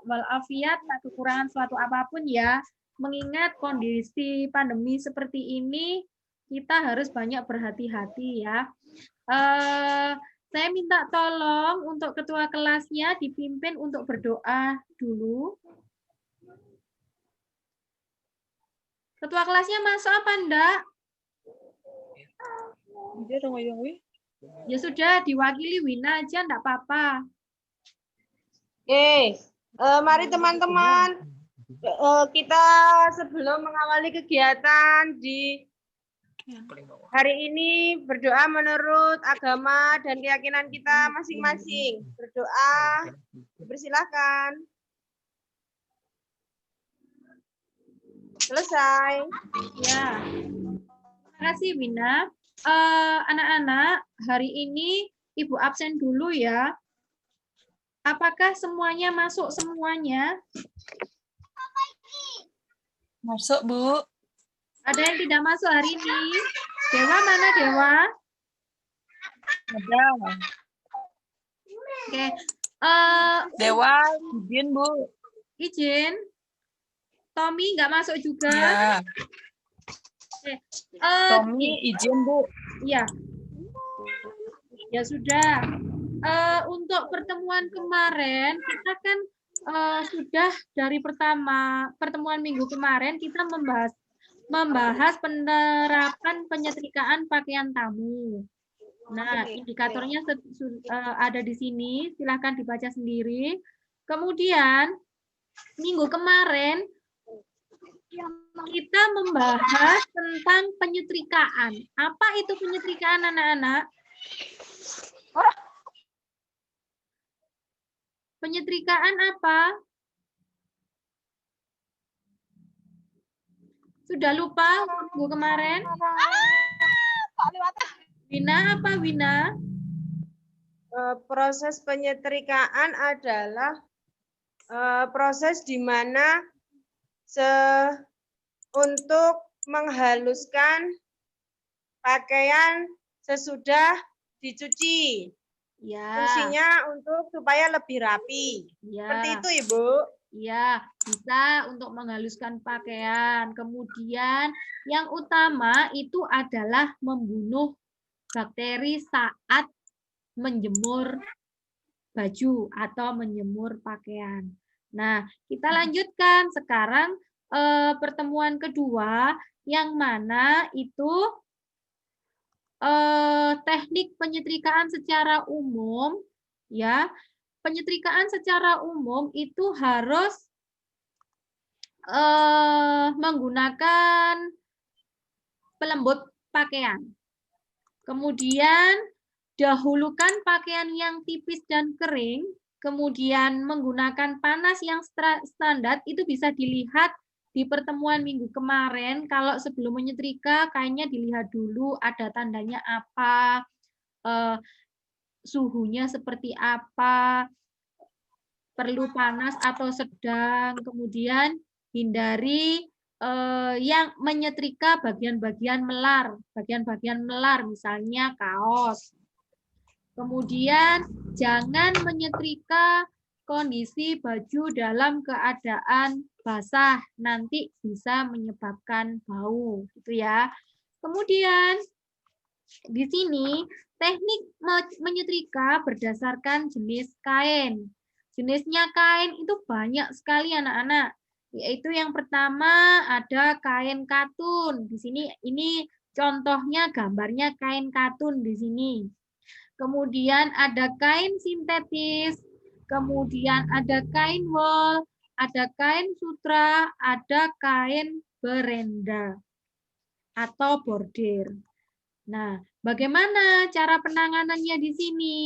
walafiat, tak kekurangan suatu apapun ya. Mengingat kondisi pandemi seperti ini, kita harus banyak berhati-hati ya. Saya minta tolong untuk ketua kelasnya dipimpin untuk berdoa dulu. Ketua kelasnya masuk apa enggak? Ya sudah, diwakili Wina aja, enggak apa-apa. Oke, mari teman-teman, kita sebelum mengawali kegiatan di hari ini berdoa menurut agama dan keyakinan kita masing-masing. Berdoa, persilahkan. Selesai. Ya, terima kasih Wina. Anak-anak, hari ini Ibu absen dulu ya. Apakah semuanya masuk semuanya? Masuk, Bu. Ada yang tidak masuk hari ini? Dewa mana Dewa? Ada. Oke. Dewa, izin, Bu. Izin. Tommy nggak masuk juga? Ya. Oke. Tommy, izin, Bu. Iya. Ya sudah. Untuk pertemuan kemarin kita kan sudah dari pertemuan minggu kemarin kita membahas penerapan penyetrikaan pakaian tamu. Nah, indikatornya ada di sini, silahkan dibaca sendiri. Kemudian minggu kemarin kita membahas tentang penyetrikaan. Apa itu penyetrikaan, anak-anak? Penyetrikaan apa? Sudah lupa minggu kemarin? Wina apa Wina? Proses penyetrikaan adalah proses di mana untuk menghaluskan pakaian sesudah dicuci. Ya. Fungsinya untuk supaya lebih rapi. Ya. Seperti itu, Ibu. Ya, bisa untuk menghaluskan pakaian. Kemudian yang utama itu adalah membunuh bakteri saat menjemur baju atau menjemur pakaian. Nah, kita lanjutkan sekarang pertemuan kedua yang mana itu teknik penyetrikaan secara umum ya. Penyetrikaan secara umum itu harus menggunakan pelembut pakaian. Kemudian dahulukan pakaian yang tipis dan kering, kemudian menggunakan panas yang standar, itu bisa dilihat di pertemuan minggu kemarin. Kalau sebelum menyetrika, kainnya dilihat dulu ada tandanya apa, suhunya seperti apa, perlu panas atau sedang, kemudian hindari yang menyetrika bagian-bagian melar, misalnya kaos. Kemudian jangan menyetrika kondisi baju dalam keadaan basah, nanti bisa menyebabkan bau, gitu ya. Kemudian di sini teknik menyetrika berdasarkan jenis kain. Jenisnya kain itu banyak sekali anak-anak. Yaitu yang pertama ada kain katun. Di sini ini contohnya gambarnya kain katun di sini. Kemudian ada kain sintetis, kemudian ada kain wol, ada kain sutra, ada kain berenda atau bordir. Nah, bagaimana cara penanganannya di sini?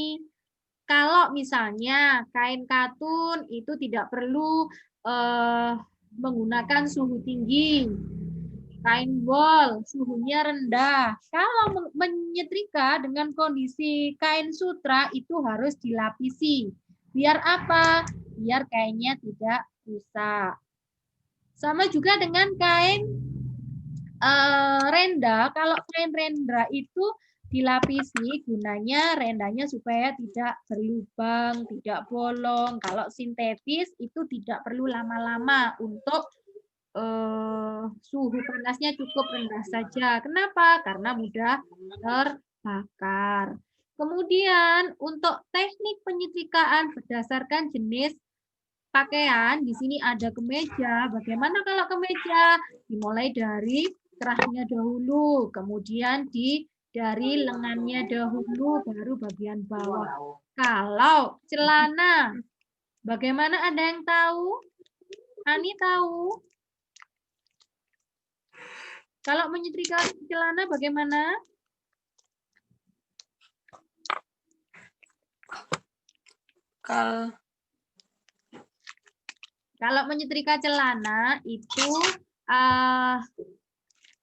Kalau misalnya kain katun itu tidak perlu menggunakan suhu tinggi. Kain wol suhunya rendah. Kalau menyetrika dengan kondisi kain sutra itu harus dilapisi. Biar apa? Biar kainnya tidak rusak. Sama juga dengan kain renda. Kalau kain renda itu dilapisi gunanya rendanya supaya tidak berlubang, tidak bolong. Kalau sintetis itu tidak perlu lama-lama untuk suhu panasnya cukup rendah saja. Kenapa? Karena mudah terbakar. Kemudian untuk teknik penyetrikaan berdasarkan jenis pakaian, di sini ada kemeja. Bagaimana kalau kemeja? Dimulai dari kerahnya dahulu, kemudian dari lengannya dahulu, baru bagian bawah. Kalau celana, bagaimana, ada yang tahu? Ani tahu? Kalau menyetrika celana bagaimana? Kalau menyetrika celana itu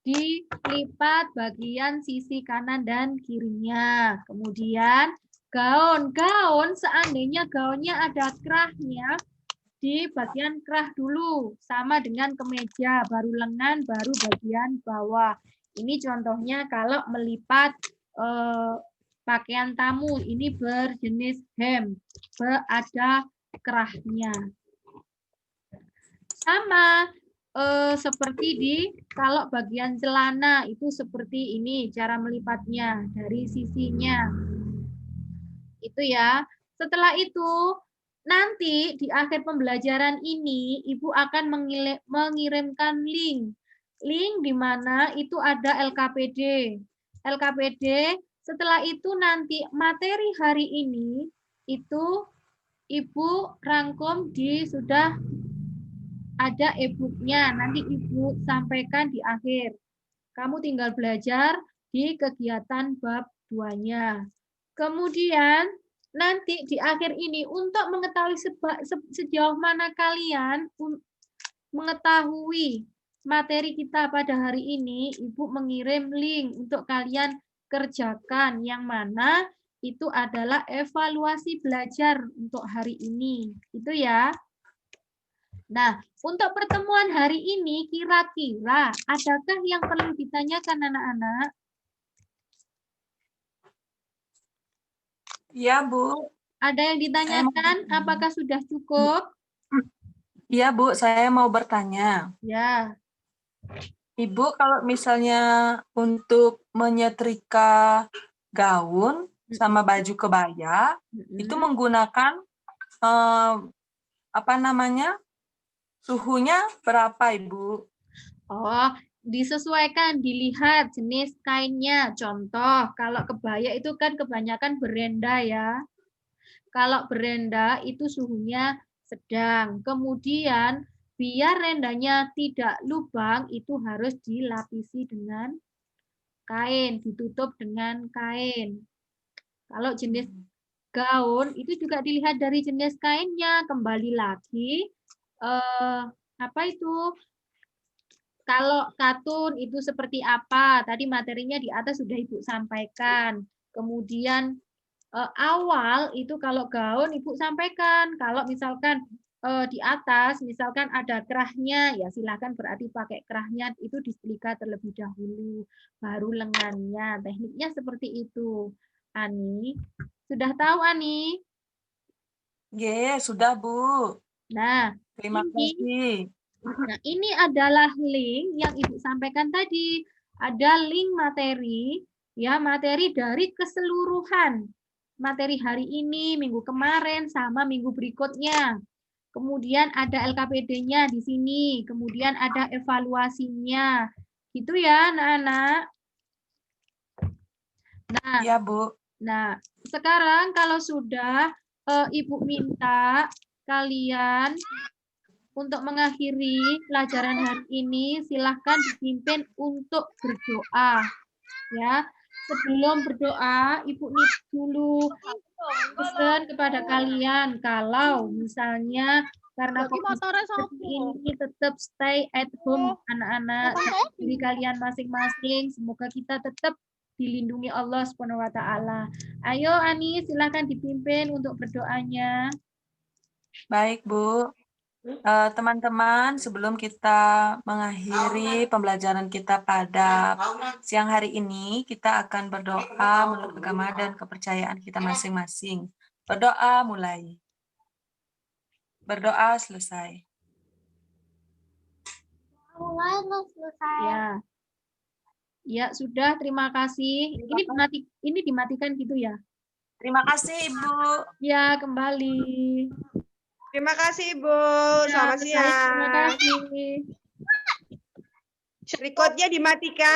dilipat bagian sisi kanan dan kirinya. Kemudian gaun seandainya gaunnya ada kerahnya, di bagian kerah dulu, sama dengan kemeja, baru lengan, baru bagian bawah. Ini contohnya kalau melipat pakaian tamu, ini berjenis hem, ada kerahnya. Sama seperti kalau bagian celana, itu seperti ini cara melipatnya dari sisinya. Itu ya. Setelah itu, nanti di akhir pembelajaran ini, Ibu akan mengirimkan link. Link di mana itu ada LKPD. LKPD, setelah itu nanti materi hari ini, itu Ibu rangkum sudah ada e-booknya. Nanti Ibu sampaikan di akhir. Kamu tinggal belajar di kegiatan bab 2-nya. Kemudian, nanti di akhir ini untuk mengetahui sejauh mana kalian mengetahui materi kita pada hari ini, Ibu mengirim link untuk kalian kerjakan, yang mana itu adalah evaluasi belajar untuk hari ini. Itu ya. Nah, untuk pertemuan hari ini kira-kira adakah yang perlu ditanyakan anak-anak? Iya, Bu. Ada yang ditanyakan? Apakah sudah cukup? Iya, Bu. Saya mau bertanya. Ya. Ibu, kalau misalnya untuk menyetrika gaun sama baju kebaya, itu menggunakan suhunya berapa, Ibu? Oh, disesuaikan, dilihat jenis kainnya. Contoh, kalau kebaya itu kan kebanyakan berenda ya. Kalau berenda itu suhunya sedang. Kemudian biar rendanya tidak lubang, itu harus dilapisi dengan kain, ditutup dengan kain. Kalau jenis gaun itu juga dilihat dari jenis kainnya. Kembali lagi, kalau katun itu seperti apa? Tadi materinya di atas sudah Ibu sampaikan. Kemudian awal itu kalau gaun Ibu sampaikan. Kalau misalkan di atas, misalkan ada kerahnya, ya silakan berarti pakai kerahnya itu disetrika terlebih dahulu. Baru lengannya. Tekniknya seperti itu. Ani, sudah tahu Ani? Sudah, Bu. Nah, Terima kasih. Nah, ini adalah link yang Ibu sampaikan tadi. Ada link materi, ya, materi dari keseluruhan. Materi hari ini, minggu kemarin, sama minggu berikutnya. Kemudian ada LKPD-nya di sini. Kemudian ada evaluasinya. Gitu ya, anak-anak. Nah, ya, Bu. Nah, sekarang kalau sudah Ibu minta kalian untuk mengakhiri pelajaran hari ini, silahkan dipimpin untuk berdoa. Ya, sebelum berdoa, Ibu dulu pesan kepada kalian kalau misalnya karena seperti ini tetap stay at home anak-anak di kalian masing-masing. Semoga kita tetap dilindungi Allah Subhanahu wa taala. Ayo Ani, silahkan dipimpin untuk berdoanya. Baik, Bu. Teman-teman, sebelum kita mengakhiri pembelajaran kita pada siang hari ini, kita akan berdoa menurut agama dan kepercayaan kita masing-masing. Berdoa mulai. Berdoa selesai. Ya. Ya, sudah. Terima kasih. Ini dimatikan gitu ya? Terima kasih, Ibu. Ya, kembali. Terima kasih, Ibu. Ya, Selamat baik, terima siang. kasih. Recordnya dimatikan.